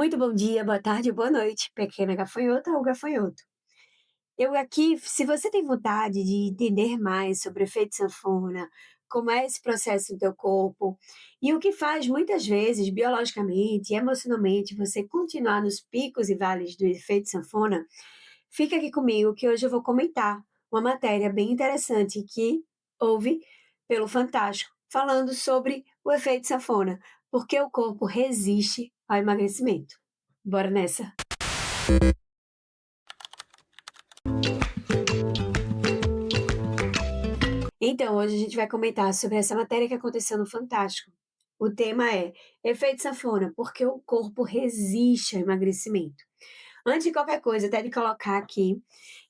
Muito bom dia, boa tarde, boa noite, pequena gafanhota ou gafanhoto. Eu aqui, se você tem vontade de entender mais sobre o efeito sanfona, como é esse processo no teu corpo e o que faz muitas vezes biologicamente e emocionalmente você continuar nos picos e vales do efeito sanfona, fica aqui comigo que hoje eu vou comentar uma matéria bem interessante que houve pelo Fantástico, falando sobre o efeito sanfona, porque o corpo resiste ao emagrecimento. Bora nessa! Então, hoje a gente vai comentar sobre essa matéria que aconteceu no Fantástico. O tema é efeito sanfona, porque o corpo resiste ao emagrecimento. Antes de qualquer coisa, até de colocar aqui,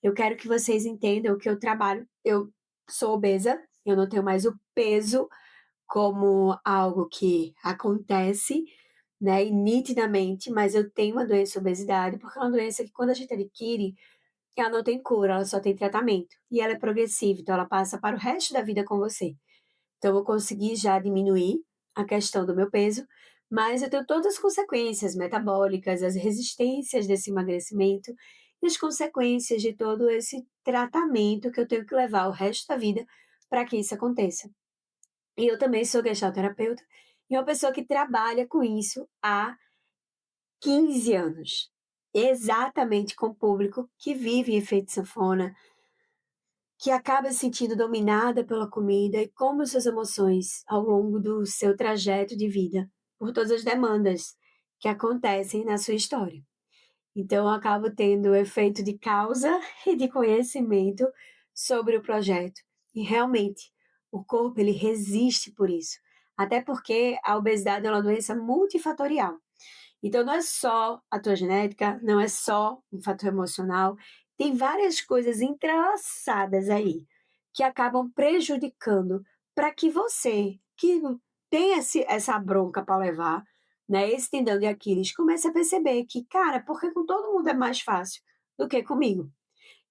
eu quero que vocês entendam que eu trabalho, eu sou obesa, eu não tenho mais o peso como algo que acontece, né, e nitidamente, mas eu tenho uma doença, obesidade, porque é uma doença que quando a gente adquire, ela não tem cura, ela só tem tratamento. E ela é progressiva, então ela passa para o resto da vida com você. Então eu consegui já diminuir a questão do meu peso, mas eu tenho todas as consequências metabólicas, as resistências desse emagrecimento e as consequências de todo esse tratamento que eu tenho que levar o resto da vida para que isso aconteça. E eu também sou gestalterapeuta e uma pessoa que trabalha com isso há 15 anos. Exatamente com o público que vive em efeito sanfona, que acaba se sentindo dominada pela comida e como suas emoções ao longo do seu trajeto de vida, por todas as demandas que acontecem na sua história. Então, eu acabo tendo o efeito de causa e de conhecimento sobre o projeto. E realmente, o corpo ele resiste por isso. Até porque a obesidade é uma doença multifatorial. Então, não é só a tua genética, não é só um fator emocional, tem várias coisas entrelaçadas aí que acabam prejudicando para que você, que tem essa bronca para levar, né, esse tendão de Aquiles, comece a perceber que, cara, porque com todo mundo é mais fácil do que comigo.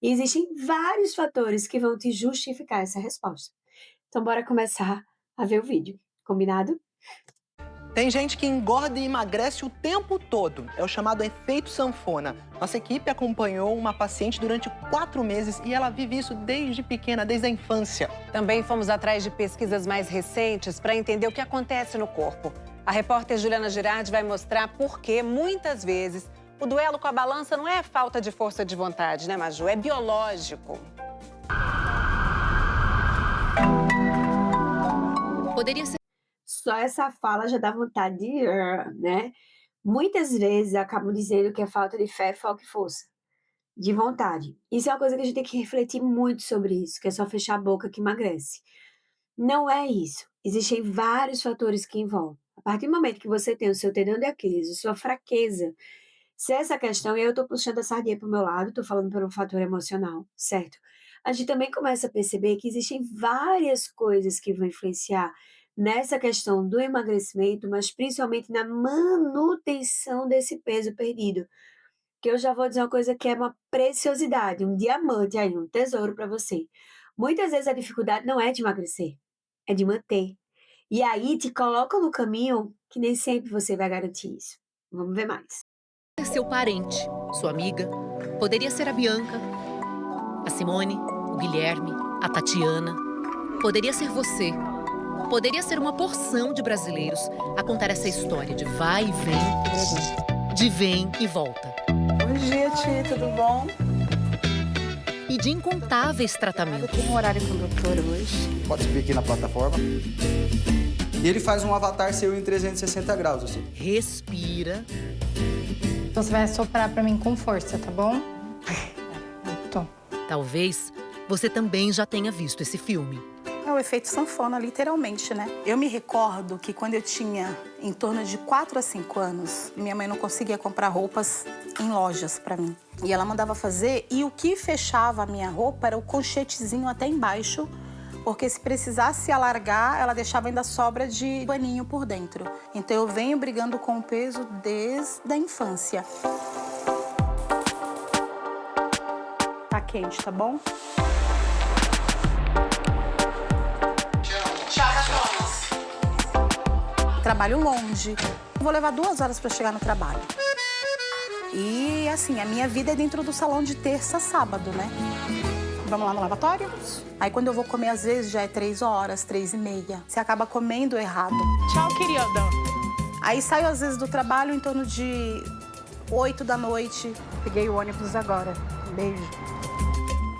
E existem vários fatores que vão te justificar essa resposta. Então, bora começar a ver o vídeo, combinado? Tem gente que engorda e emagrece o tempo todo. É o chamado efeito sanfona. Nossa equipe acompanhou uma paciente durante 4 meses e ela vive isso desde pequena, desde a infância. Também fomos atrás de pesquisas mais recentes para entender o que acontece no corpo. A repórter Juliana Girardi vai mostrar por que, muitas vezes, o duelo com a balança não é falta de força de vontade, né, Maju? É biológico. Poderia ser. Só essa fala já dá vontade de, né? Muitas vezes acabam dizendo que é falta de fé, foco e força, de vontade. Isso é uma coisa que a gente tem que refletir muito sobre isso, que é só fechar a boca que emagrece. Não é isso. Existem vários fatores que envolvem. A partir do momento que você tem o seu tendão de Aquiles, a sua fraqueza, se essa questão, e aí eu tô puxando a sardinha pro meu lado, tô falando pelo fator emocional, certo? A gente também começa a perceber que existem várias coisas que vão influenciar nessa questão do emagrecimento, mas principalmente na manutenção desse peso perdido. Que eu já vou dizer uma coisa que é uma preciosidade, um diamante aí, um tesouro para você. Muitas vezes a dificuldade não é de emagrecer, é de manter. E aí te coloca no caminho que nem sempre você vai garantir isso. Vamos ver mais. Seu parente, sua amiga, poderia ser a Bianca, a Simone, o Guilherme, a Tatiana. Poderia ser você. Poderia ser uma porção de brasileiros a contar essa história de vai e vem, de vem e volta. Bom dia, tia, tudo bom? E de incontáveis Eu tratamentos. tenho um horário com o doutor hoje. Pode subir aqui na plataforma. E ele faz um avatar seu em 360 graus, assim. Respira. Então você vai soprar pra mim com força, tá bom? Tô. Talvez você também já tenha visto esse filme. É o efeito sanfona, literalmente, né? Eu me recordo que quando eu tinha em torno de 4 a 5 anos, minha mãe não conseguia comprar roupas em lojas pra mim. E ela mandava fazer, e o que fechava a minha roupa era o colchetezinho até embaixo, porque se precisasse alargar, ela deixava ainda sobra de paninho por dentro. Então eu venho brigando com o peso desde a infância. Tá quente, tá bom? Trabalho longe. Vou levar 2 horas para chegar no trabalho. E assim, a minha vida é dentro do salão de terça a sábado, né? Vamos lá no lavatório? Aí quando eu vou comer, às vezes, já é 3h, 3h30. Você acaba comendo errado. Tchau, querida. Aí saio, às vezes, do trabalho em torno de 8 da noite. Peguei o ônibus agora. Beijo.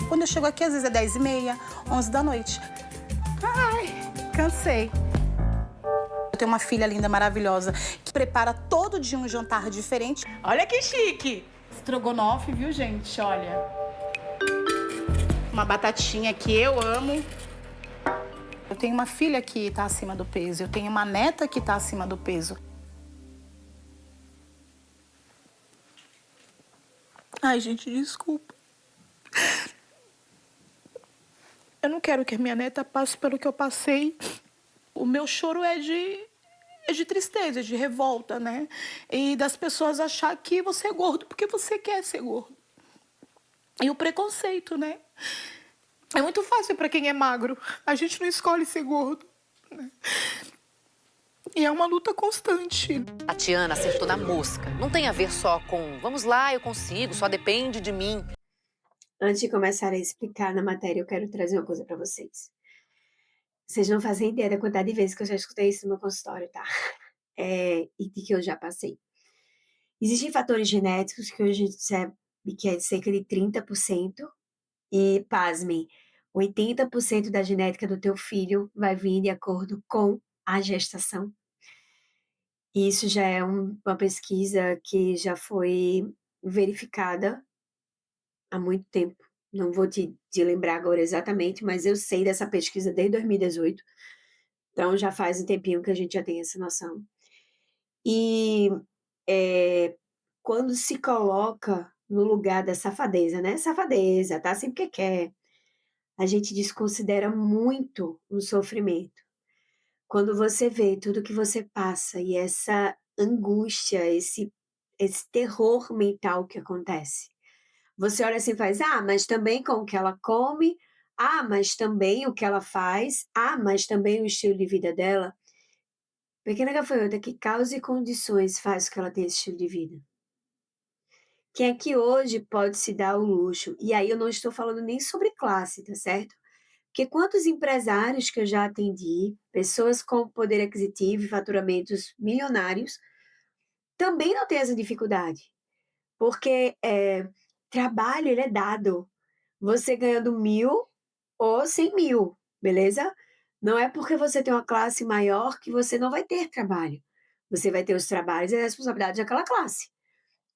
Quando eu chego aqui, às vezes é 10h30, 11 da noite. Ai, cansei. Eu tenho uma filha linda, maravilhosa, que prepara todo dia um jantar diferente. Olha que chique! Estrogonofe, viu, gente? Olha. Uma batatinha que eu amo. Eu tenho uma filha que tá acima do peso. Eu tenho uma neta que tá acima do peso. Ai, gente, desculpa. Eu não quero que a minha neta passe pelo que eu passei. O meu choro é de tristeza, de revolta, né? E das pessoas achar que você é gordo porque você quer ser gordo. E o preconceito, né? É muito fácil para quem é magro. A gente não escolhe ser gordo, né? E é uma luta constante. Tatiana acertou na mosca. Não tem a ver só com vamos lá, eu consigo, só depende de mim. Antes de começar a explicar na matéria, eu quero trazer uma coisa para vocês. Vocês não fazem ideia da quantidade de vezes que eu já escutei isso no meu consultório, tá? E de que eu já passei. Existem fatores genéticos que hoje a gente sabe que é cerca de 30%. E, pasmem, 80% da genética do teu filho vai vir de acordo com a gestação. Isso já é uma pesquisa que já foi verificada há muito tempo. Não vou te lembrar agora exatamente, mas eu sei dessa pesquisa desde 2018. Então, já faz um tempinho que a gente já tem essa noção. E quando se coloca no lugar da safadeza, né? Safadeza, tá sempre que quer. A gente desconsidera muito o sofrimento. Quando você vê tudo que você passa e essa angústia, esse terror mental que acontece. Você olha assim e faz, mas também com o que ela come, mas também o que ela faz, mas também o estilo de vida dela. Pequena gafanhota, que causa e condições faz com que ela tenha esse estilo de vida? Quem é que hoje pode se dar o luxo? E aí eu não estou falando nem sobre classe, tá certo? Porque quantos empresários que eu já atendi, pessoas com poder aquisitivo e faturamentos milionários, também não têm essa dificuldade. Porque trabalho, ele é dado. Você ganhando 1.000 ou 100.000, beleza? Não é porque você tem uma classe maior que você não vai ter trabalho. Você vai ter os trabalhos e as responsabilidades daquela classe.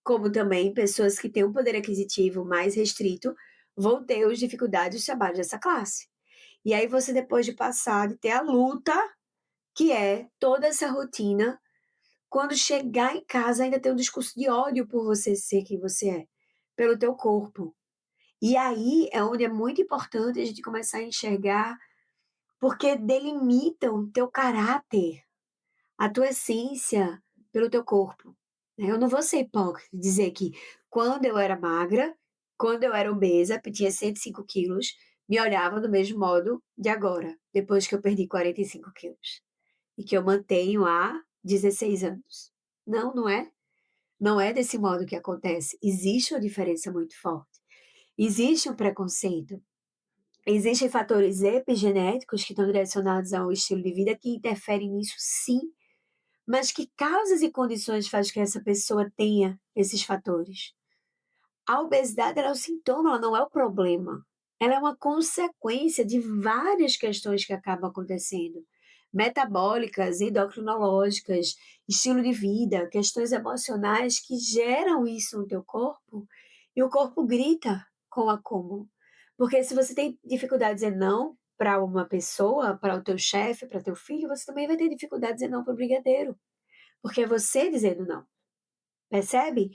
Como também pessoas que têm um poder aquisitivo mais restrito vão ter as dificuldades dos trabalhos dessa classe. E aí você, depois de passar, de ter a luta, que é toda essa rotina, quando chegar em casa ainda tem um discurso de ódio por você ser quem você é, pelo teu corpo. E aí é onde é muito importante a gente começar a enxergar, porque delimitam teu caráter, a tua essência pelo teu corpo. Eu não vou ser hipócrita e dizer que quando eu era magra, quando eu era obesa, tinha 105 quilos, me olhava do mesmo modo de agora, depois que eu perdi 45 quilos. E que eu mantenho há 16 anos. Não, não é. Não é desse modo que acontece. Existe uma diferença muito forte. Existe um preconceito. Existem fatores epigenéticos que estão direcionados ao estilo de vida que interferem nisso, sim. Mas que causas e condições faz que essa pessoa tenha esses fatores? A obesidade ela é o sintoma, ela não é o problema. Ela é uma consequência de várias questões que acabam acontecendo. Metabólicas, endocrinológicas, estilo de vida, questões emocionais que geram isso no teu corpo e o corpo grita com o acúmulo. Porque se você tem dificuldade de dizer não para uma pessoa, para o teu chefe, para teu filho, você também vai ter dificuldade de dizer não para o brigadeiro. Porque é você dizendo não. Percebe?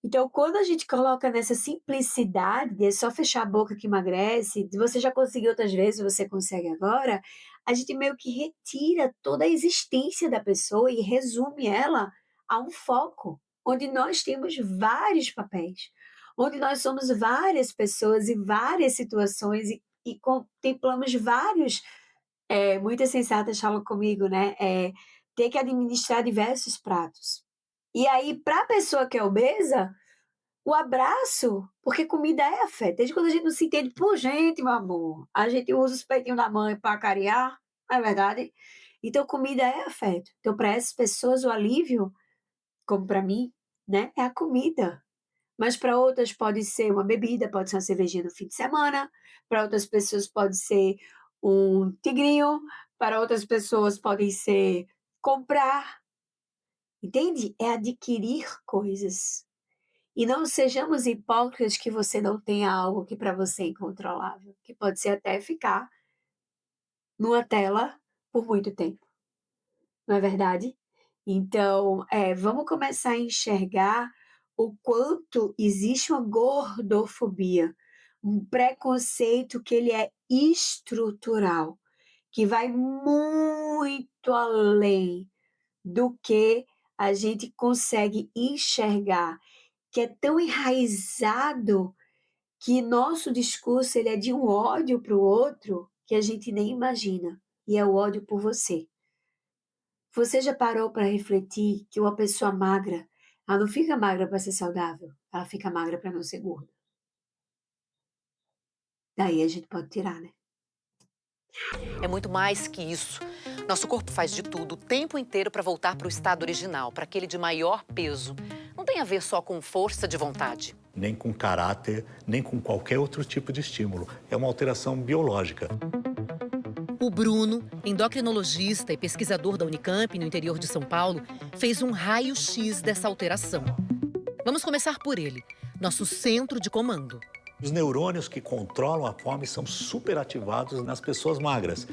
Então, quando a gente coloca nessa simplicidade, de só fechar a boca que emagrece, de você já conseguiu outras vezes, você consegue agora, a gente meio que retira toda a existência da pessoa e resume ela a um foco, onde nós temos vários papéis, onde nós somos várias pessoas e várias situações e contemplamos vários, muitas sensatas falam comigo, né? Ter que administrar diversos pratos. E aí, para a pessoa que é obesa, o abraço, porque comida é afeto. Desde quando a gente não se entende por gente, meu amor, a gente usa os peitinhos da mãe para carinhar, não é verdade? Então, comida é afeto. Então, para essas pessoas, o alívio, como para mim, né, é a comida. Mas para outras pode ser uma bebida, pode ser uma cervejinha no fim de semana, para outras pessoas pode ser um tigrinho, para outras pessoas podem ser comprar, entende? É adquirir coisas. E não sejamos hipócritas que você não tenha algo que para você é incontrolável, que pode ser até ficar numa tela por muito tempo, não é verdade? Então, vamos começar a enxergar o quanto existe uma gordofobia, um preconceito que ele é estrutural, que vai muito além do que a gente consegue enxergar, que é tão enraizado que nosso discurso ele é de um ódio para o outro que a gente nem imagina, e é o ódio por você. Você já parou para refletir que uma pessoa magra, ela não fica magra para ser saudável, ela fica magra para não ser gorda. Daí a gente pode tirar, né? É muito mais que isso. Nosso corpo faz de tudo o tempo inteiro para voltar para o estado original, para aquele de maior peso. Não tem a ver só com força de vontade. Nem com caráter, nem com qualquer outro tipo de estímulo. É uma alteração biológica. O Bruno, endocrinologista e pesquisador da Unicamp, no interior de São Paulo, fez um raio-x dessa alteração. Vamos começar por ele, nosso centro de comando. Os neurônios que controlam a fome são superativados nas pessoas magras.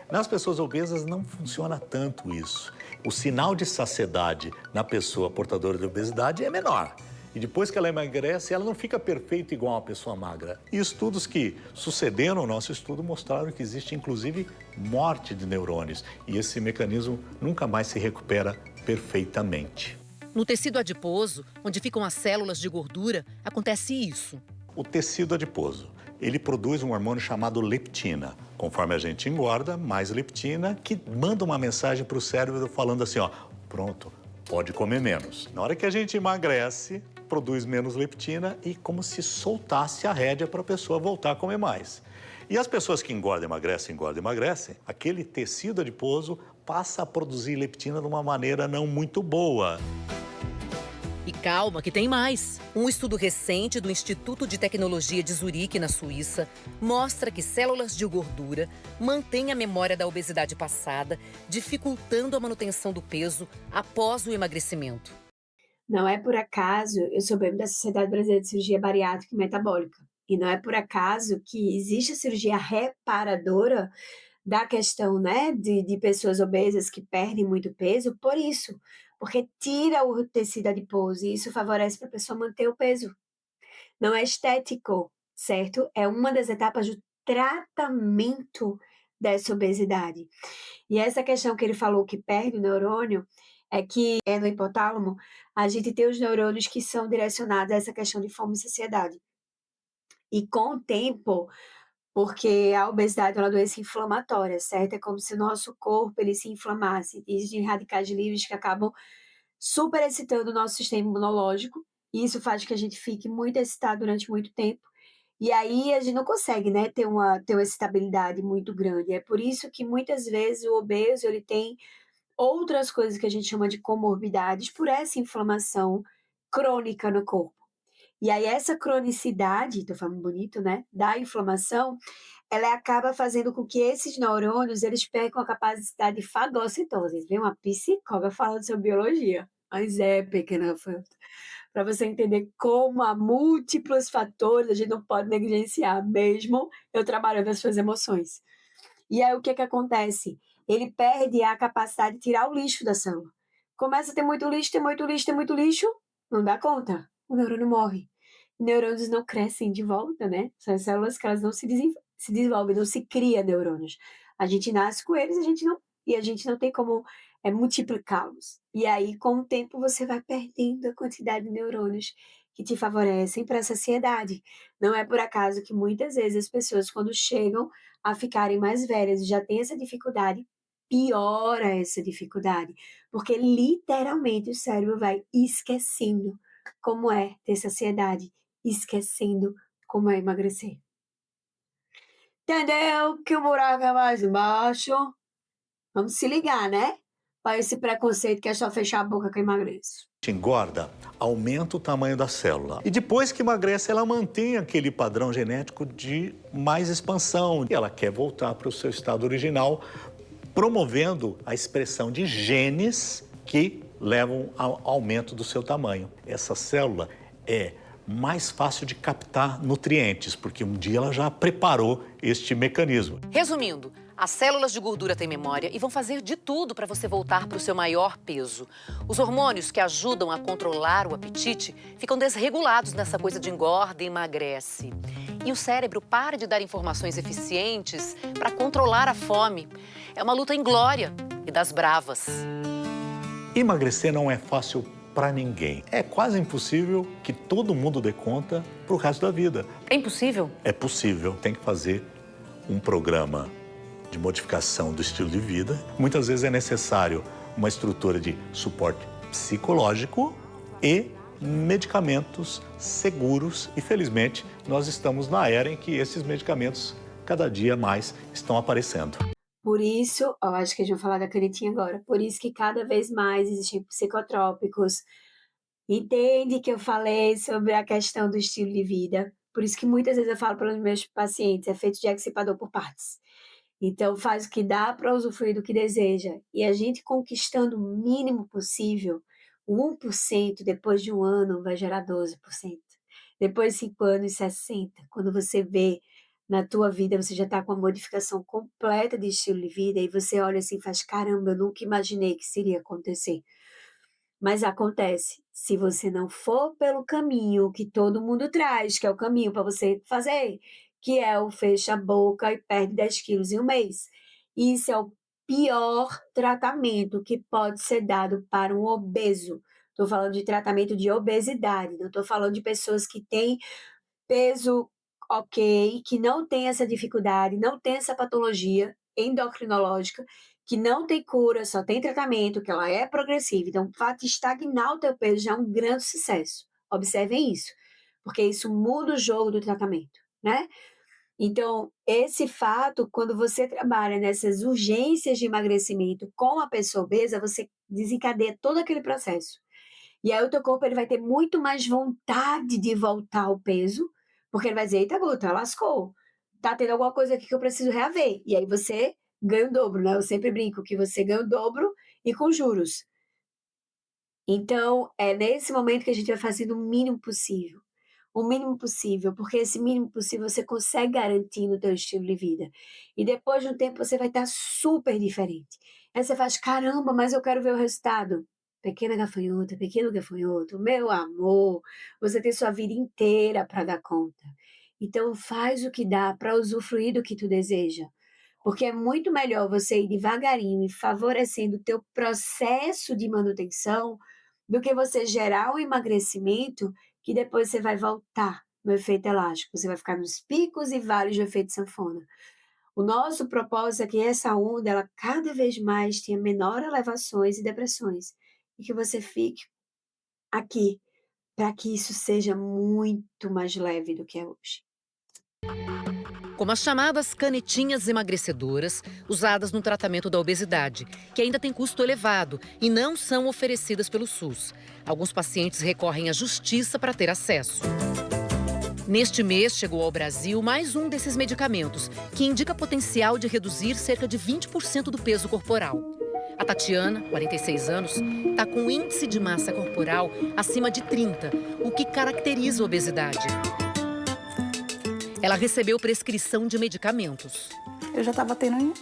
Nas pessoas obesas não funciona tanto isso. O sinal de saciedade na pessoa portadora de obesidade é menor. E depois que ela emagrece, ela não fica perfeita igual uma pessoa magra. E estudos que sucederam ao nosso estudo mostraram que existe, inclusive, morte de neurônios. E esse mecanismo nunca mais se recupera perfeitamente. No tecido adiposo, onde ficam as células de gordura, acontece isso. O tecido adiposo, ele produz um hormônio chamado leptina. Conforme a gente engorda, mais leptina, que manda uma mensagem para o cérebro falando assim, ó, pronto, pode comer menos. Na hora que a gente emagrece, produz menos leptina e como se soltasse a rédea para a pessoa voltar a comer mais. E as pessoas que engordam, emagrecem, aquele tecido adiposo passa a produzir leptina de uma maneira não muito boa. E calma, que tem mais. Um estudo recente do Instituto de Tecnologia de Zurique, na Suíça, mostra que células de gordura mantêm a memória da obesidade passada, dificultando a manutenção do peso após o emagrecimento. Não é por acaso, eu sou membro da Sociedade Brasileira de Cirurgia Bariátrica e Metabólica, e não é por acaso que existe a cirurgia reparadora da questão, né, de pessoas obesas que perdem muito peso, por isso, porque tira o tecido adiposo e isso favorece para a pessoa manter o peso. Não é estético, certo? É uma das etapas do tratamento dessa obesidade. E essa questão que ele falou que perde o neurônio, é que no hipotálamo, a gente tem os neurônios que são direcionados a essa questão de fome e saciedade. E com o tempo, porque a obesidade é uma doença inflamatória, certo? É como se o nosso corpo ele se inflamasse. Existem radicais livres que acabam superexcitando o nosso sistema imunológico, e isso faz que a gente fique muito excitado durante muito tempo. E aí a gente não consegue, né, ter uma excitabilidade muito grande. É por isso que muitas vezes o obeso ele tem outras coisas que a gente chama de comorbidades por essa inflamação crônica no corpo. E aí essa cronicidade, tô falando bonito, né, da inflamação, ela acaba fazendo com que esses neurônios, eles percam a capacidade de fagocitose. Vem uma psicóloga falando sobre biologia, mas pequena Rafael, para você entender como há múltiplos fatores, a gente não pode negligenciar, mesmo eu trabalhando as suas emoções. E aí o que acontece? Ele perde a capacidade de tirar o lixo da célula. Começa a ter muito lixo, não dá conta. O neurônio morre. Neurônios não crescem de volta, né? São as células que elas não se desenvolvem, não se cria neurônios. A gente nasce com eles, a gente não tem como multiplicá-los. E aí, com o tempo, você vai perdendo a quantidade de neurônios que te favorecem para a saciedade. Não é por acaso que muitas vezes as pessoas, quando chegam a ficarem mais velhas e já têm essa dificuldade, piora essa dificuldade, porque literalmente o cérebro vai esquecendo como é ter saciedade, esquecendo como é emagrecer. Entendeu que o buraco é mais embaixo? Vamos se ligar, né? Para esse preconceito que é só fechar a boca que eu emagreço. Engorda, aumenta o tamanho da célula. E depois que emagrece, ela mantém aquele padrão genético de mais expansão. E ela quer voltar para o seu estado original, promovendo a expressão de genes que levam ao aumento do seu tamanho. Essa célula é mais fácil de captar nutrientes, porque um dia ela já preparou este mecanismo. Resumindo, as células de gordura têm memória e vão fazer de tudo para você voltar para o seu maior peso. Os hormônios que ajudam a controlar o apetite ficam desregulados nessa coisa de engorda e emagrece. E o cérebro para de dar informações eficientes para controlar a fome. É uma luta inglória e das bravas. Emagrecer não é fácil para ninguém. É quase impossível que todo mundo dê conta pro resto da vida. É impossível? É possível. Tem que fazer um programa de modificação do estilo de vida. Muitas vezes é necessário uma estrutura de suporte psicológico e medicamentos seguros. E, felizmente, nós estamos na era em que esses medicamentos cada dia mais estão aparecendo. Por isso, eu acho que a gente vai falar da canetinha agora, por isso que cada vez mais existem psicotrópicos. Entende que eu falei sobre a questão do estilo de vida? Por isso que muitas vezes eu falo para os meus pacientes, é feito de dissipador por partes. Então, faz o que dá para usufruir do que deseja. E a gente conquistando o mínimo possível, o 1% depois de um ano vai gerar 12%. Depois de 5 anos, 60%. Quando você vê na tua vida, você já está com a modificação completa de estilo de vida e você olha assim e faz, caramba, eu nunca imaginei que isso iria acontecer. Mas acontece, se você não for pelo caminho que todo mundo traz, que é o caminho para você fazer, que é o fecha a boca e perde 10 quilos em um mês. Isso é o pior tratamento que pode ser dado para um obeso. Estou falando de tratamento de obesidade, não estou falando de pessoas que têm peso ok, que não tem essa dificuldade, não tem essa patologia endocrinológica, que não tem cura, só tem tratamento, que ela é progressiva. Então, o fato de estagnar o teu peso já é um grande sucesso. Observem isso, porque isso muda o jogo do tratamento, né? Então, esse fato, quando você trabalha nessas urgências de emagrecimento com a pessoa obesa, você desencadeia todo aquele processo. E aí o teu corpo ele vai ter muito mais vontade de voltar ao peso, porque ele vai dizer, eita gota, lascou. Tá tendo alguma coisa aqui que eu preciso reaver. E aí você ganha o dobro, né? Eu sempre brinco que você ganha o dobro e com juros. Então, é nesse momento que a gente vai fazendo o mínimo possível. O mínimo possível, porque esse mínimo possível você consegue garantir no teu estilo de vida. E depois de um tempo você vai estar super diferente. Aí você faz, caramba, mas eu quero ver o resultado. Pequeno gafanhoto, meu amor, você tem sua vida inteira para dar conta. Então faz o que dá para usufruir do que tu deseja. Porque é muito melhor você ir devagarinho e favorecendo o teu processo de manutenção do que você gerar um emagrecimento que depois você vai voltar no efeito elástico. Você vai ficar nos picos e vales do efeito sanfona. O nosso propósito é que essa onda, ela cada vez mais tenha menor elevações e depressões. E que você fique aqui, para que isso seja muito mais leve do que é hoje. Como as chamadas canetinhas emagrecedoras, usadas no tratamento da obesidade, que ainda tem custo elevado e não são oferecidas pelo SUS. Alguns pacientes recorrem à justiça para ter acesso. Neste mês, chegou ao Brasil mais um desses medicamentos, que indica potencial de reduzir cerca de 20% do peso corporal. A Tatiana, 46 anos, está com índice de massa corporal acima de 30, o que caracteriza a obesidade. Ela recebeu prescrição de medicamentos. Eu já estava tendo um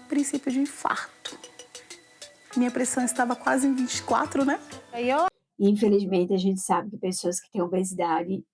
princípio de infarto. Minha pressão estava quase em 24, né? Infelizmente, a gente sabe que pessoas que têm obesidade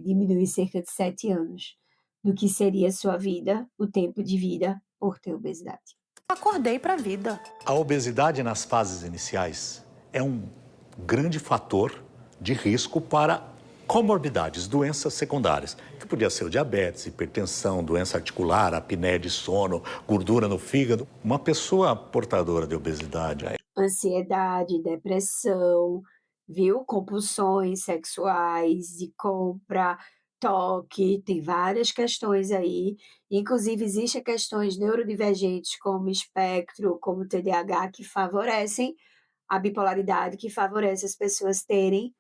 diminuem cerca de 7 anos do que seria a sua vida, o tempo de vida por ter obesidade. Acordei para a vida. A obesidade nas fases iniciais é um grande fator de risco para comorbidades, doenças secundárias, que podia ser o diabetes, hipertensão, doença articular, apneia de sono, gordura no fígado. Uma pessoa portadora de obesidade, Ansiedade, depressão, viu? Compulsões sexuais, de compra, toque, tem várias questões aí. Inclusive, existem questões neurodivergentes como espectro, como TDAH, que favorecem a bipolaridade, que favorece as pessoas terem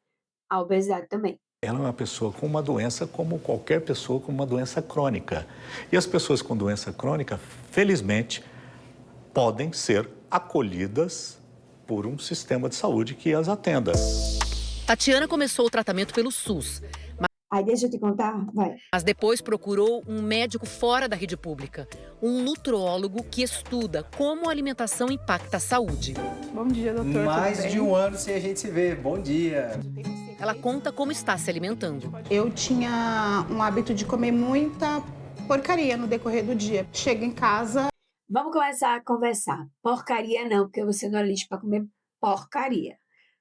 a obesidade também. ela é uma pessoa com uma doença como qualquer pessoa com uma doença crônica. E as pessoas com doença crônica, felizmente, podem ser acolhidas por um sistema de saúde que as atenda. Tatiana começou o tratamento pelo SUS, Aí deixa eu te contar, vai. mas depois procurou um médico fora da rede pública, um nutrólogo que estuda como a alimentação impacta a saúde. Bom dia, doutor. Mais de um ano sem a gente se ver. Bom dia. Ela conta como está se alimentando. Eu tinha um hábito de comer muita porcaria no decorrer do dia. Chego em casa, Vamos começar a conversar. Porcaria não, porque você não é lixo para comer porcaria.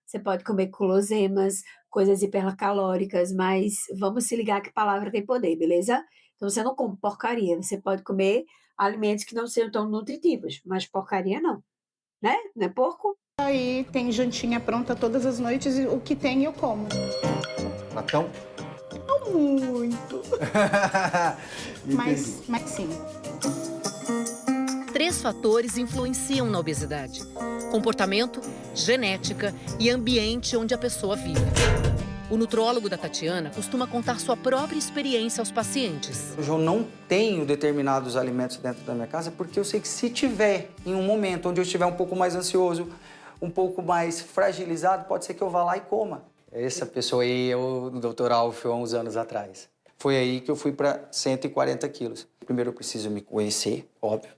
Você pode comer guloseimas, coisas hipercalóricas, mas vamos se ligar que palavra tem poder, beleza? Então você não come porcaria, você pode comer alimentos que não sejam tão nutritivos, mas porcaria não, né? Não é porco? e tem jantinha pronta todas as noites e o que tem eu como. Latão? Não muito, mas sim. 3 fatores influenciam na obesidade: comportamento, genética e ambiente onde a pessoa vive. O nutrólogo da Tatiana costuma contar sua própria experiência aos pacientes. Hoje eu não tenho determinados alimentos dentro da minha casa porque eu sei que se tiver em um momento onde eu estiver um pouco mais ansioso, um pouco mais fragilizado, pode ser que eu vá lá e coma. Essa pessoa aí é o Dr. Alf há uns anos atrás. Foi aí que eu fui para 140 quilos. Primeiro eu preciso me conhecer, óbvio.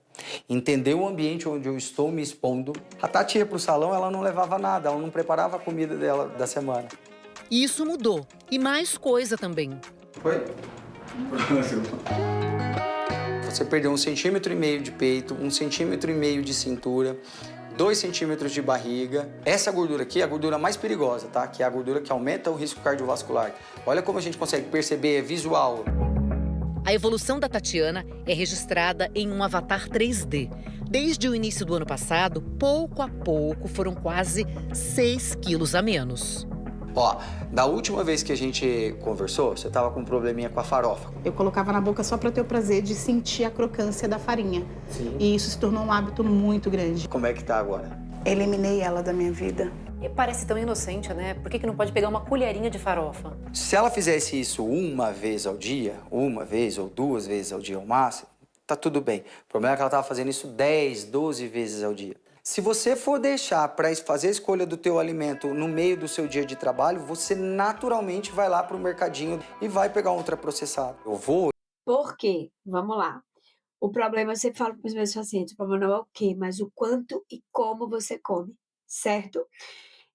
Entender o ambiente onde eu estou me expondo. A Tati ia pro salão, ela não levava nada, ela não preparava a comida dela da semana. E isso mudou. E mais coisa também. Foi? Você perdeu 1,5 centímetro de peito, 1,5 centímetro de cintura, 2 centímetros de barriga. Essa gordura aqui é a gordura mais perigosa, tá? Que é a gordura que aumenta o risco cardiovascular. Olha como a gente consegue perceber, é visual. A evolução da Tatiana é registrada em um avatar 3D. Desde o início do ano passado, pouco a pouco, foram quase 6 quilos a menos. Ó, da última vez que a gente conversou, você tava com um probleminha com a farofa. Eu colocava na boca só para ter o prazer de sentir a crocância da farinha. Sim. E isso se tornou um hábito muito grande. Como é que tá agora? Eliminei ela da minha vida. E parece tão inocente, né? Por que não pode pegar uma colherinha de farofa? Se ela fizesse isso uma vez ao dia, uma vez ou 2 vezes ao dia ao máximo, tá tudo bem. O problema é que ela tava fazendo isso 10, 12 vezes ao dia. Se você for deixar para fazer a escolha do teu alimento no meio do seu dia de trabalho, você naturalmente vai lá pro mercadinho e vai pegar um ultraprocessado. Eu vou... Por quê? Vamos lá. O problema, eu sempre falo para os meus pacientes, o problema não é o quê, mas o quanto e como você come, certo?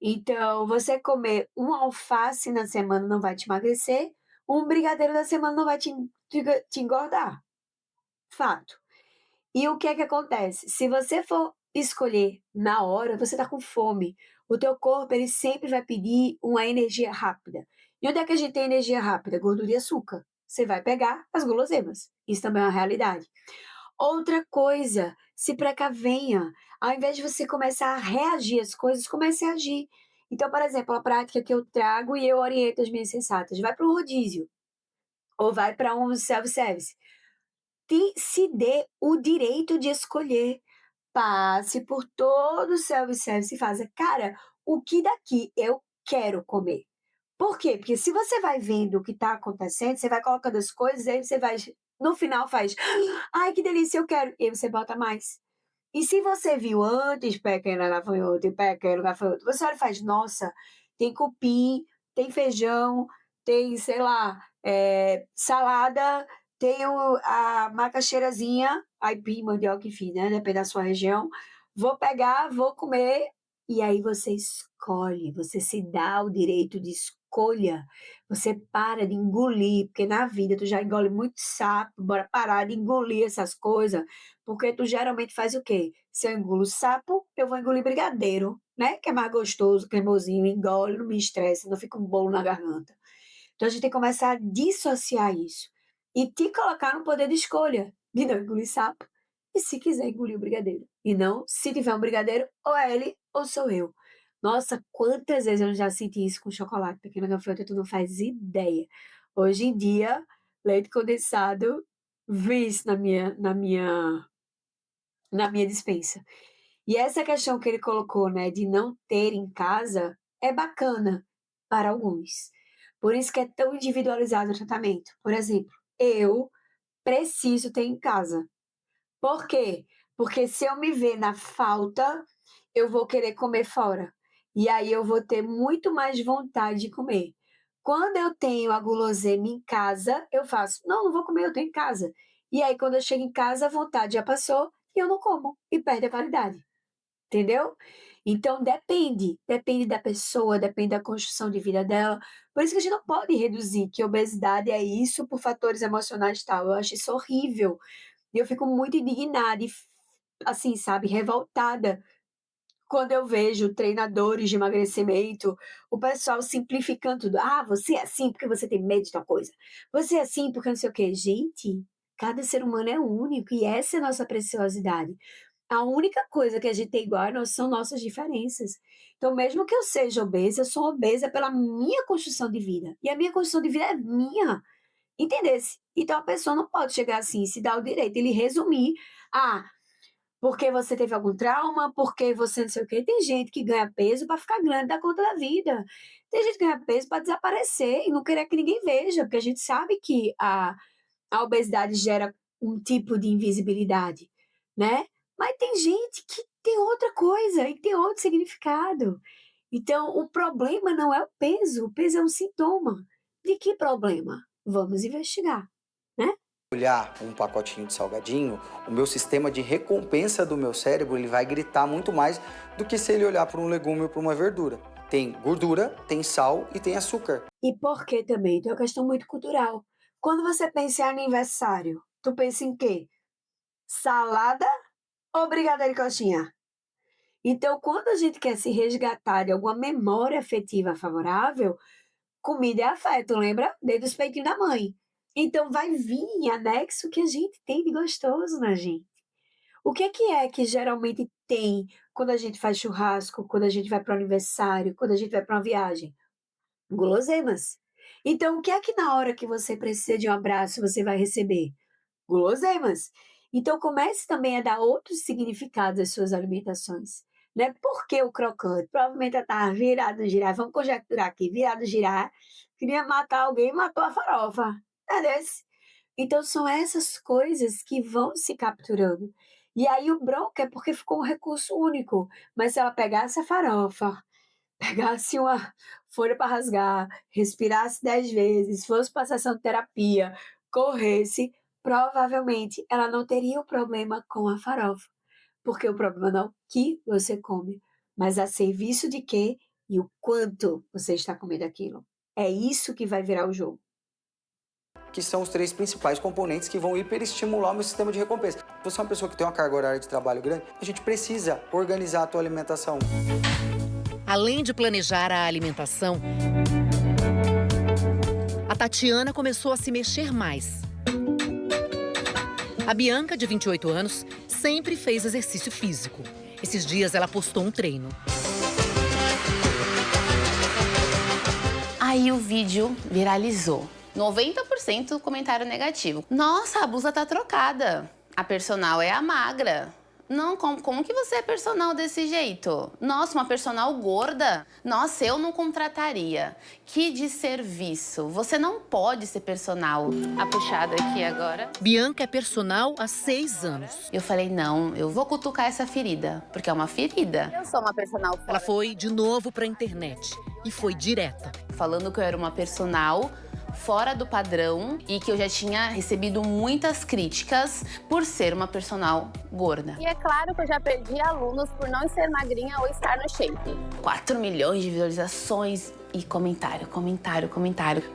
Então, você comer um alface na semana não vai te emagrecer, um brigadeiro na semana não vai te engordar. Fato. E o que é que acontece? Se você for escolher na hora, você tá com fome. O teu corpo, ele sempre vai pedir uma energia rápida. E onde é que a gente tem energia rápida? Gordura e açúcar. Você vai pegar as guloseimas. Isso também é uma realidade. Outra coisa, se precavenha. Ao invés de você começar a reagir às coisas, comece a agir. Então, por exemplo, a prática que eu trago e eu oriento as minhas sensatas, vai para um rodízio ou vai para um self-service. Se dê o direito de escolher. Passe por todo o self-service e faça, cara, o que daqui eu quero comer? Por quê? Porque se você vai vendo o que está acontecendo, você vai colocando as coisas, aí você vai, no final faz, ai, que delícia, eu quero. E aí você bota mais. E se você viu antes pequeno gafanhoto e pequeno gafanhoto, você olha e faz, nossa, tem cupim, tem feijão, tem, sei lá, salada, tem a macaxeirazinha, aipim, mandioca, enfim, né? Depende da sua região. Vou pegar, vou comer. E aí você escolhe, você se dá o direito de escolha. Você para de engolir, porque na vida tu já engole muito sapo, bora parar de engolir essas coisas, porque tu geralmente faz o quê? Se eu engulo sapo, eu vou engolir brigadeiro, né? Que é mais gostoso, cremosinho, engole, não me estressa, não fica um bolo na garganta. Então a gente tem que começar a dissociar isso e te colocar no poder de escolha, de não engolir sapo e se quiser engolir o brigadeiro. E não, se tiver um brigadeiro, ou é ele ou sou eu. Nossa, quantas vezes eu já senti isso com chocolate, pequena gafanhoto, tu não faz ideia. Hoje em dia, leite condensado, vi isso na minha despensa. E essa questão que ele colocou, né, de não ter em casa, é bacana para alguns. Por isso que é tão individualizado o tratamento. Por exemplo, eu preciso ter em casa. Por quê? Porque se eu me ver na falta, eu vou querer comer fora. E aí eu vou ter muito mais vontade de comer. Quando eu tenho a guloseima em casa, eu faço, não vou comer, eu tenho em casa. E aí quando eu chego em casa, a vontade já passou e eu não como e perde a validade. Entendeu? Então depende da pessoa, depende da construção de vida dela. Por isso que a gente não pode reduzir que obesidade é isso por fatores emocionais e tal. Eu acho isso horrível. E eu fico muito indignada e, assim, sabe, revoltada quando eu vejo treinadores de emagrecimento, o pessoal simplificando tudo. Ah, você é assim porque você tem medo de tal coisa. Você é assim porque não sei o quê. Gente, cada ser humano é único e essa é a nossa preciosidade. A única coisa que a gente tem igual são nossas diferenças. Então, mesmo que eu seja obesa, eu sou obesa pela minha construção de vida. E a minha construção de vida é minha. Entendesse? Então, a pessoa não pode chegar assim e se dar o direito. Ele resumir, porque você teve algum trauma, porque você não sei o quê. Tem gente que ganha peso para ficar grande da conta da vida. Tem gente que ganha peso para desaparecer e não querer que ninguém veja, porque a gente sabe que a obesidade gera um tipo de invisibilidade, né? Mas tem gente que tem outra coisa e tem outro significado. Então, o problema não é o peso é um sintoma. De que problema? Vamos investigar, né? Olhar um pacotinho de salgadinho, o meu sistema de recompensa do meu cérebro ele vai gritar muito mais do que se ele olhar para um legume ou para uma verdura. Tem gordura, tem sal e tem açúcar. E por que também? Então é uma questão muito cultural. Quando você pensa em aniversário, tu pensa em quê? Salada ou brigadeiro e coxinha? Então, quando a gente quer se resgatar de alguma memória afetiva favorável, comida é afeto, lembra? Desde os peitinhos da mãe. Então, vai vir em anexo o que a gente tem de gostoso na gente. O que é que geralmente tem quando a gente faz churrasco, quando a gente vai para o aniversário, quando a gente vai para uma viagem? Guloseimas. Então, o que é que na hora que você precisa de um abraço você vai receber? Guloseimas. Então, comece também a dar outros significados às suas alimentações. Né? Por que o crocante? Provavelmente ela estava virado no girar. Vamos conjecturar aqui. Virado no girar. Queria matar alguém e matou a farofa. É desse. Então, são essas coisas que vão se capturando. E aí, o bronco é porque ficou um recurso único. Mas se ela pegasse a farofa, pegasse uma folha para rasgar, respirasse 10 vezes, fosse para a sessão de terapia, corresse, provavelmente ela não teria o problema com a farofa. Porque o problema não é o que você come, mas a serviço de quê e o quanto você está comendo aquilo. É isso que vai virar o jogo. Que são os 3 principais componentes que vão hiperestimular o meu sistema de recompensa. Se você é uma pessoa que tem uma carga horária de trabalho grande, a gente precisa organizar a tua alimentação. Além de planejar a alimentação, a Tatiana começou a se mexer mais. A Bianca, de 28 anos, sempre fez exercício físico. Esses dias ela postou um treino. Aí o vídeo viralizou. 90% comentário negativo. Nossa, a blusa tá trocada. A personal é a magra. Não, como que você é personal desse jeito? Nossa, uma personal gorda? Nossa, eu não contrataria. Que desserviço. Você não pode ser personal. A puxada aqui agora. Bianca é personal há 6 anos. Eu falei, não, eu vou cutucar essa ferida, porque é uma ferida. Eu sou uma personal. Ela foi de novo pra internet e foi direta. Falando que eu era uma personal fora do padrão e que eu já tinha recebido muitas críticas por ser uma personal gorda. E é claro que eu já perdi alunos por não ser magrinha ou estar no shape. 4 milhões de visualizações e comentário.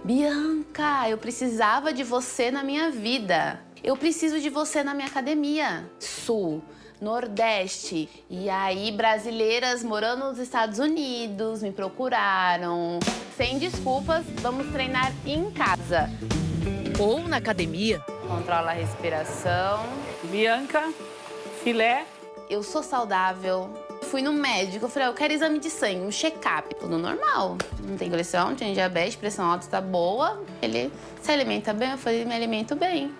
Bianca, eu precisava de você na minha vida. Eu preciso de você na minha academia. Sul, Nordeste. E aí, brasileiras morando nos Estados Unidos me procuraram. Sem desculpas, vamos treinar em casa. Ou na academia. Controla a respiração. Bianca, filé. Eu sou saudável. Fui no médico, eu falei, eu quero exame de sangue, um check-up. Tudo normal. Não tem colesterol, não tem diabetes, pressão alta tá boa. Ele se alimenta bem? Eu falei, me alimento bem.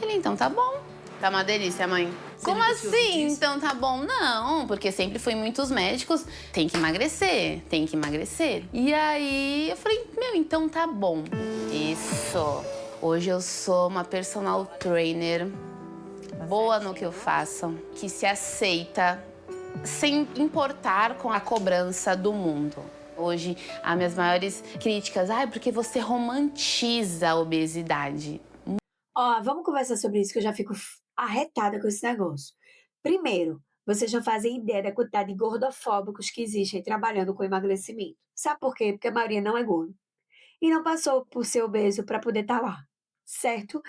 Ele, então tá bom. Tá uma delícia, mãe. Como assim? Então tá bom? Não, porque sempre fui em muitos médicos. Tem que emagrecer, tem que emagrecer. E aí eu falei, meu, então tá bom. Isso. Hoje eu sou uma personal trainer, boa no que eu faço, que se aceita sem importar com a cobrança do mundo. Hoje, as minhas maiores críticas, porque você romantiza a obesidade. Ó, vamos conversar sobre isso que eu já fico arretada com esse negócio. Primeiro, vocês não fazem ideia da quantidade de gordofóbicos que existem trabalhando com emagrecimento. Sabe por quê? Porque a maioria não é gordo. E não passou por ser obeso para poder estar lá, certo?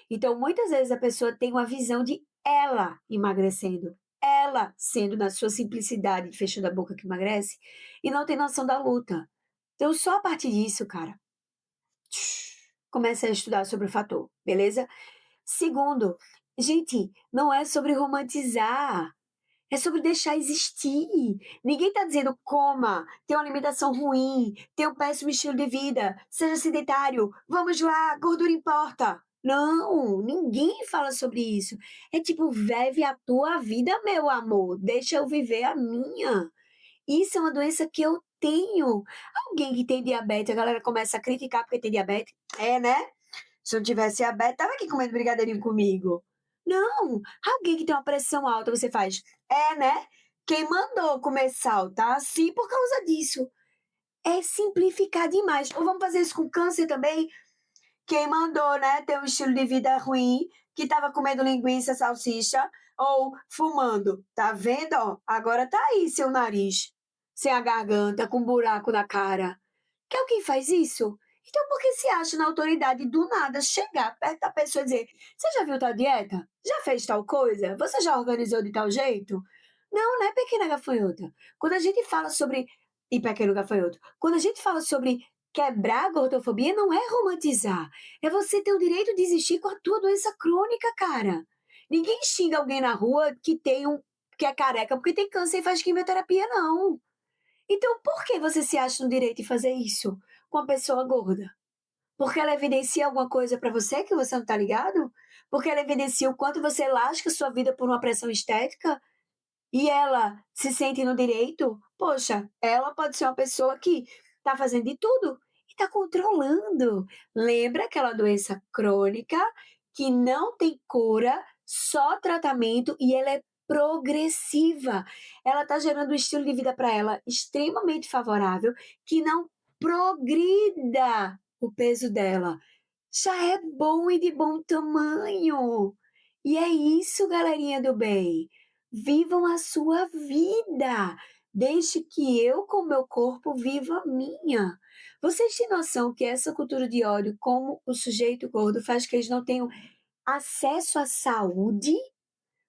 Então, muitas vezes a pessoa tem uma visão de ela emagrecendo, ela sendo na sua simplicidade, fechando a boca que emagrece, e não tem noção da luta. Então, só a partir disso, cara, comece a estudar sobre o fator, beleza? Segundo, gente, não é sobre romantizar, é sobre deixar existir. Ninguém tá dizendo coma, tenha uma alimentação ruim, tenha um péssimo estilo de vida, seja sedentário, vamos lá, gordura importa. Não, ninguém fala sobre isso. É tipo, vive a tua vida, meu amor, deixa eu viver a minha. Isso é uma doença que eu tenho. Alguém que tem diabetes, a galera começa a criticar porque tem diabetes. É, né? Se não tivesse diabetes, tava aqui comendo brigadeirinho comigo. Não, alguém que tem uma pressão alta, você faz, né? Quem mandou comer sal, tá? Assim por causa disso. É simplificar demais. Ou vamos fazer isso com câncer também? Quem mandou, né, ter um estilo de vida ruim, que tava comendo linguiça, salsicha, ou fumando. Tá vendo, ó? Agora tá aí seu nariz, sem a garganta, com um buraco na cara. Que é quem faz isso? Então, por que se acha na autoridade do nada chegar perto da pessoa e dizer: você já viu tal dieta? Já fez tal coisa? Você já organizou de tal jeito? Não, né, pequena gafanhota? Quando a gente fala sobre. E pequeno gafanhoto. Quando a gente fala sobre quebrar a gordofobia, não é romantizar. É você ter o direito de existir com a tua doença crônica, cara. Ninguém xinga alguém na rua que é careca porque tem câncer e faz quimioterapia, não. Então, por que você se acha no direito de fazer isso com a pessoa gorda? Porque ela evidencia alguma coisa pra você que você não tá ligado? Porque ela evidencia o quanto você lasca sua vida por uma pressão estética? E ela se sente no direito? Poxa, ela pode ser uma pessoa que tá fazendo de tudo e tá controlando. Lembra aquela doença crônica que não tem cura, só tratamento e ela é progressiva. Ela está gerando um estilo de vida para ela extremamente favorável que não progrida o peso dela. Já é bom e de bom tamanho. E é isso, galerinha do bem. Vivam a sua vida. Deixe que eu, com meu corpo, viva a minha. Vocês têm noção que essa cultura de ódio, como o sujeito gordo, faz que eles não tenham acesso à saúde?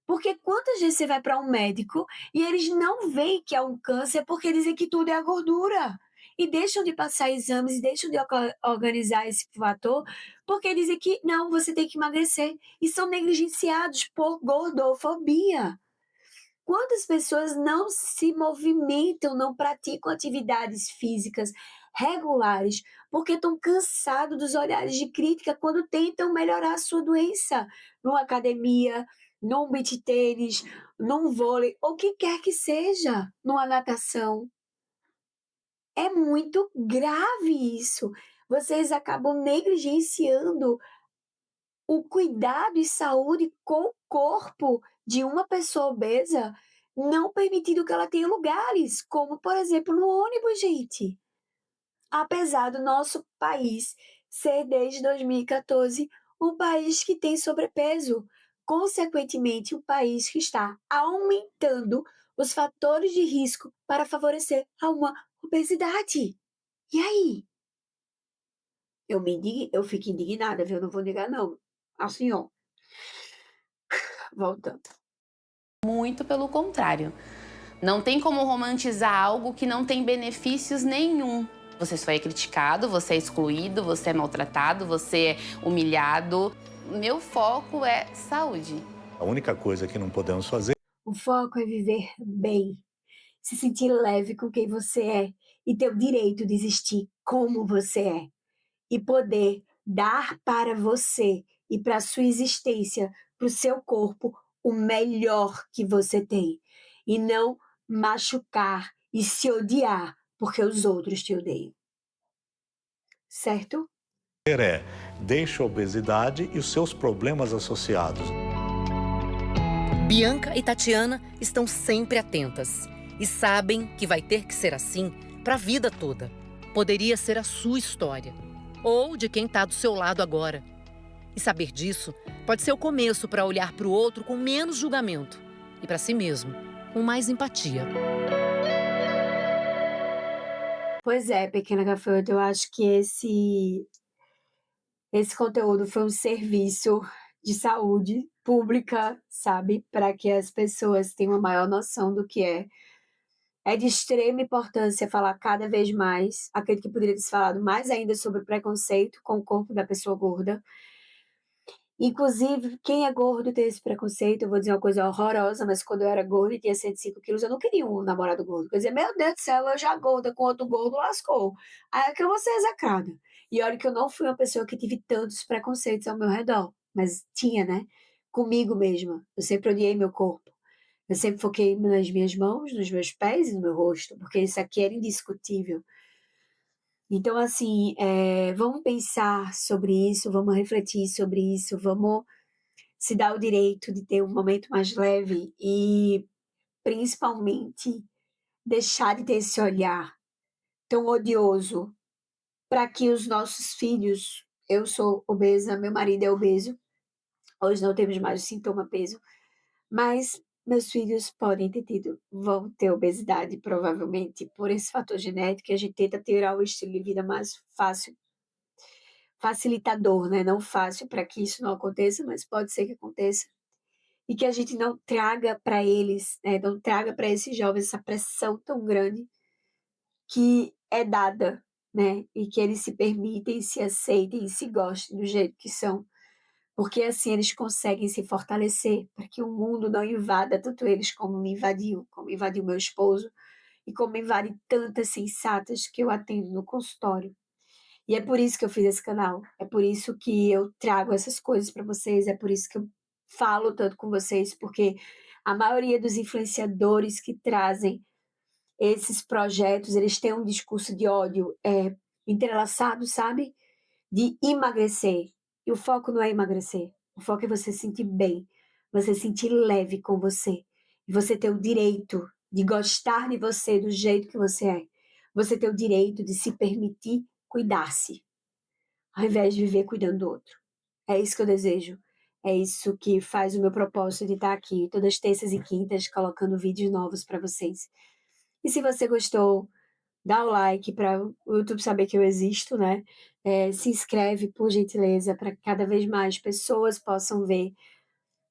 Porque quantas vezes você vai para um médico e eles não veem que é um câncer porque dizem que tudo é a gordura. E deixam de passar exames e deixam de organizar esse fator porque dizem que não, você tem que emagrecer. E são negligenciados por gordofobia. Quantas pessoas não se movimentam, não praticam atividades físicas regulares porque estão cansados dos olhares de crítica quando tentam melhorar a sua doença numa academia, num beach tênis, num vôlei, ou o que quer que seja, numa natação. É muito grave isso. Vocês acabam negligenciando o cuidado e saúde com o corpo de uma pessoa obesa, não permitindo que ela tenha lugares, como, por exemplo, no ônibus, gente. Apesar do nosso país ser, desde 2014, um país que tem sobrepeso, consequentemente, um país que está aumentando os fatores de risco para favorecer a uma obesidade. E aí? Eu fico indignada, viu? Eu não vou negar, não. Assim, ó. Voltando. Muito pelo contrário. Não tem como romantizar algo que não tem benefícios nenhum. Você só é criticado, você é excluído, você é maltratado, você é humilhado. Meu foco é saúde. A única coisa que não podemos fazer O foco é viver bem, se sentir leve com quem você é e ter o direito de existir como você é. E poder dar para você e para a sua existência, para o seu corpo, o melhor que você tem. E não machucar e se odiar porque os outros te odeiam. Certo? deixe a obesidade e os seus problemas associados. Bianca e Tatiana estão sempre atentas e sabem que vai ter que ser assim para a vida toda. Poderia ser a sua história ou de quem está do seu lado agora. E saber disso pode ser o começo para olhar para o outro com menos julgamento e para si mesmo com mais empatia. Pois é, pequena gafanhoto, eu acho que esse conteúdo foi um serviço de saúde pública, sabe? Para que as pessoas tenham uma maior noção do que é. É de extrema importância falar cada vez mais. Acredito que poderia ter se falado mais ainda sobre preconceito com o corpo da pessoa gorda. Inclusive, quem é gordo tem esse preconceito. Eu vou dizer uma coisa horrorosa, mas quando eu era gorda e tinha 105 quilos, eu não queria um namorado gordo. Quer dizer, meu Deus do céu, eu já gorda com outro gordo, lascou. Aí é que eu vou ser execrada. E olha que eu não fui uma pessoa que tive tantos preconceitos ao meu redor. Mas tinha, né? Comigo mesma. Eu sempre odiei meu corpo. Eu sempre foquei nas minhas mãos, nos meus pés e no meu rosto, porque isso aqui era indiscutível. Então, assim, vamos pensar sobre isso, vamos refletir sobre isso, vamos se dar o direito de ter um momento mais leve e, principalmente, deixar de ter esse olhar tão odioso para que os nossos filhos... Eu sou obesa, meu marido é obeso, hoje não temos mais o sintoma peso, mas meus filhos vão ter obesidade, provavelmente, por esse fator genético, e a gente tenta tirar o estilo de vida mais fácil, facilitador, né? Não fácil para que isso não aconteça, mas pode ser que aconteça. E que a gente não traga para eles, né? Não traga para esses jovens essa pressão tão grande que é dada, né? E que eles se permitem, se aceitem e se gostem do jeito que são. Porque assim eles conseguem se fortalecer, para que o mundo não invada tanto eles como invadiu meu esposo, e como invade tantas sensatas que eu atendo no consultório. E é por isso que eu fiz esse canal, é por isso que eu trago essas coisas para vocês, é por isso que eu falo tanto com vocês, porque a maioria dos influenciadores que trazem esses projetos, eles têm um discurso de ódio entrelaçado, sabe? De emagrecer. E o foco não é emagrecer. O foco é você se sentir bem, você se sentir leve com você. E você ter o direito de gostar de você do jeito que você é. Você ter o direito de se permitir cuidar-se, ao invés de viver cuidando do outro. É isso que eu desejo. É isso que faz o meu propósito de estar aqui, todas as terças e quintas, colocando vídeos novos para vocês. E se você gostou, dá o like para o YouTube saber que eu existo, né? Se inscreve, por gentileza, para que cada vez mais pessoas possam ver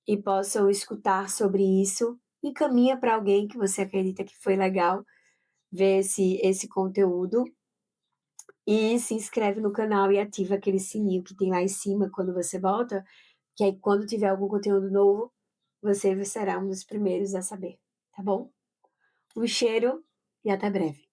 e possam escutar sobre isso. Encaminha para alguém que você acredita que foi legal ver esse conteúdo. E se inscreve no canal e ativa aquele sininho que tem lá em cima quando você volta, que aí quando tiver algum conteúdo novo, você será um dos primeiros a saber, tá bom? Um cheiro e até breve.